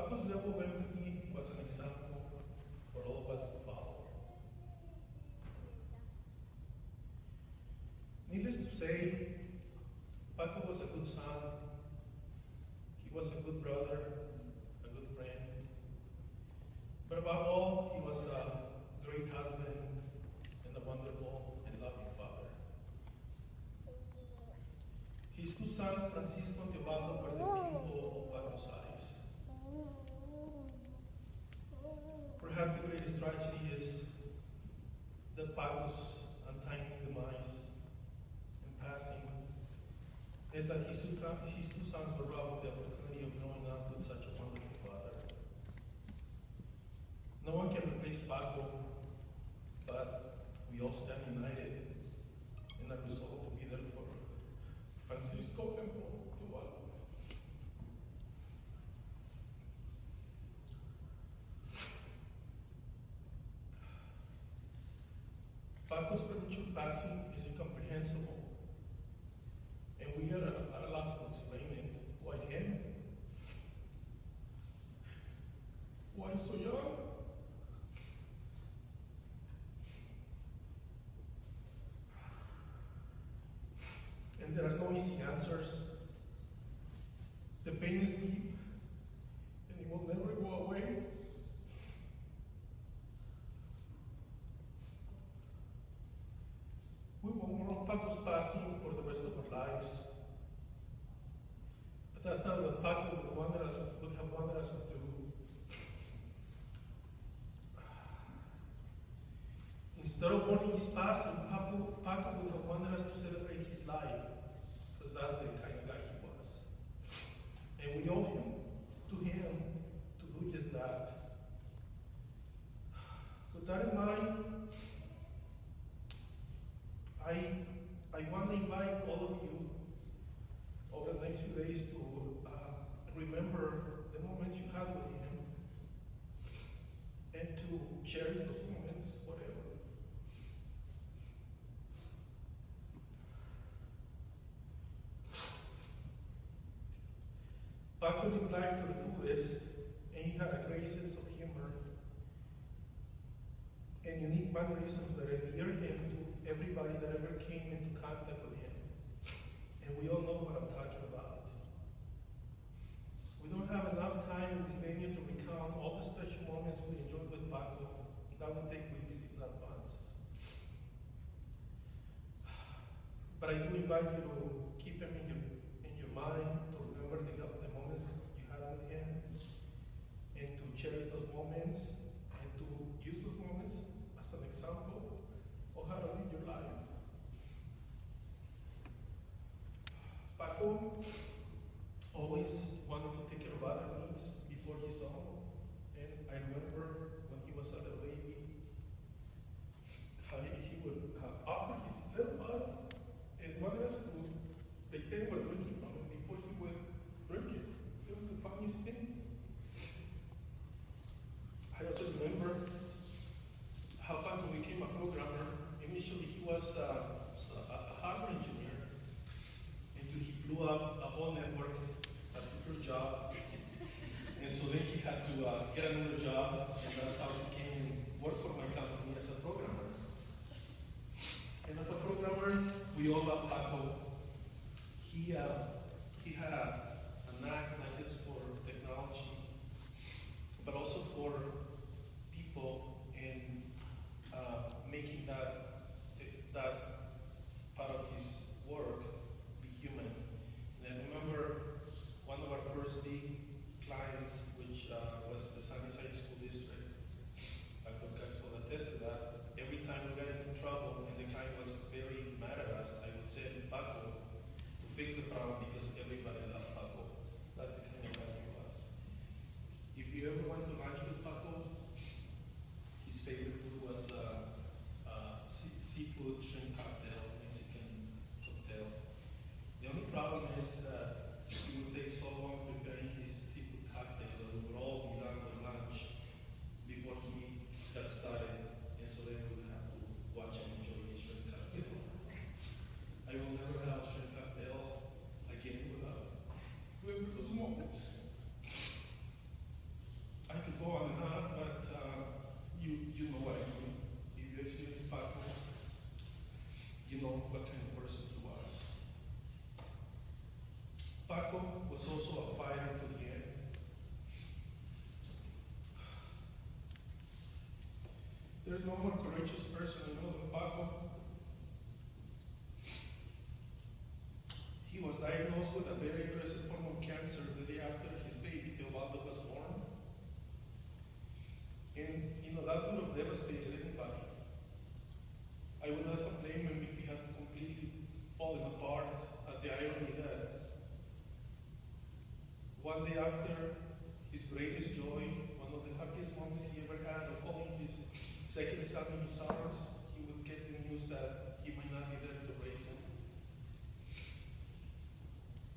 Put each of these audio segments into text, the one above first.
Paco's level of empathy was an example for all of us to follow. Needless to say, Paco was a good son, he was a good brother, a good friend, but above all, he was a great husband and a wonderful and loving father. His two sons, Francisco and Teobaldo, were the people of Paco's eyes. Perhaps the greatest tragedy is that Paco's untimely demise and passing is that his two sons were robbed of the opportunity of growing up with such a wonderful father. No one can replace Paco, but we all stand united in our resolve to be there for Francisco and for Teobaldo. Paco's premature passing is incomprehensible, and we are at a loss to explain it. Why him? Why so young? And there are no easy answers. The pain is deep, and it will never go away. We will mourn Paco's passing for the rest of our lives. But that's not what Paco would have wanted us to do. Instead of mourning his passing, Paco would have wanted us to celebrate his life, because that's the kind of guy he was. And we owe him to do just that. With that in mind, I want to invite all of you over the next few days to remember the moments you had with him and to cherish those moments forever. Paco lived life to the fullest, and he had a great sense of humor and unique mannerisms that endeared him to everybody that ever came into contact with him. And we all know what I'm talking about. We don't have enough time in this venue to recount all the special moments we enjoyed with Paco. That would take weeks, if not months. But I do invite you to keep him in your mind, to remember the moments you had with him, and to cherish those moments, and to use those moments as an example of how to live your life. Paco always wanted to take care of other needs before his own. And I remember when he was a little baby, how he would offer his little bottle and wanted us to pretend we're drinking from it before he would drink it. It was the funniest thing. I also remember how Paco became a programmer. Initially, he was a hardware engineer until he blew up a whole network at his first job. And so then he had to get another job, and that's how he came and worked for my company as a programmer. And as a programmer, we all love Paco. He had a knack not just for technology, but also for people and making that part of his work be human. And I remember one of our first big clients, which was the Sunnyside School District, Dr. Paco was also a fighter to the end. There's no more courageous person I know than Paco. He was diagnosed with a very aggressive form of cancer the day after his baby Teobaldo was born. And that would have devastated anybody. I would not have blamed him if he had completely fallen apart at the irony that one day after his greatest joy, one of the happiest moments he ever had of holding his second son in his arms, he would get the news that he might not be there to raise him.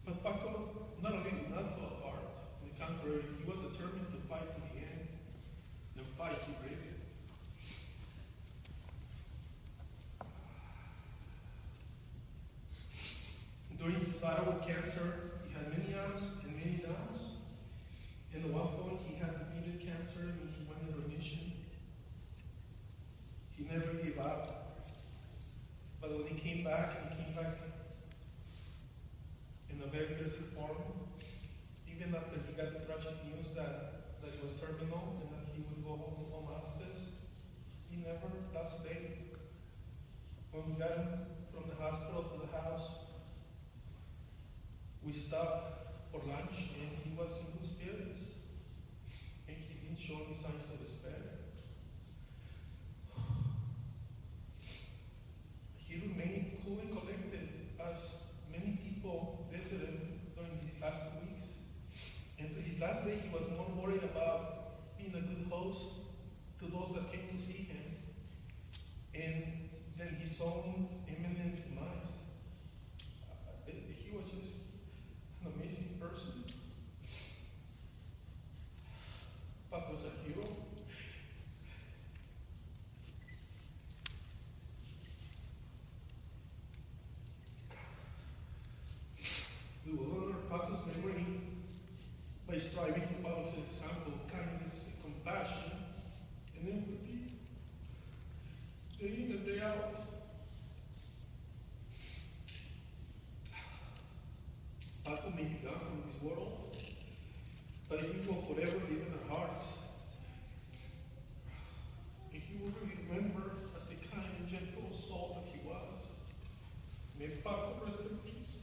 But Paco not only did not fall apart, on the contrary, he was determined to fight to the end, and fight he braved. During his battle with cancer, he had many ups and many downs. And at one point, he had defeated cancer and he went in remission. He never gave up. But when he came back in a very aggressive form, even after he got the tragic news that it was terminal and that he would go home on hospice, he never lost faith. When we got him from the hospital to the house, we stopped for lunch and he was in good spirits and he didn't show any signs of despair. He remained cool and collected as many people visited during these last 2 weeks. And to his last day, he was more worried about being a good host to those that came to see him and then his own imminent demise. He was just an amazing person. Paco's a hero. We will honor Paco's memory by striving to follow his example of kindness and compassion and empathy, day in and day out. Paco may be gone from this world, but he will forever live in our hearts. And he will be remembered as the kind and gentle soul that he was. May Paco rest in peace.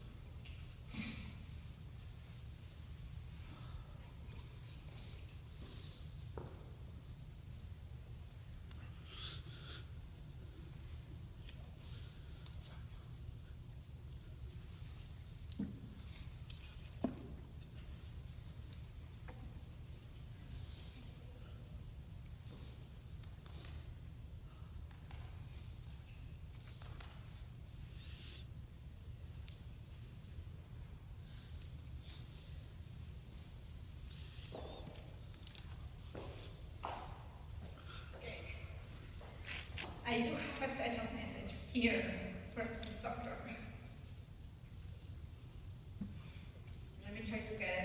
I do have a special message here from this doctor. Let me try to get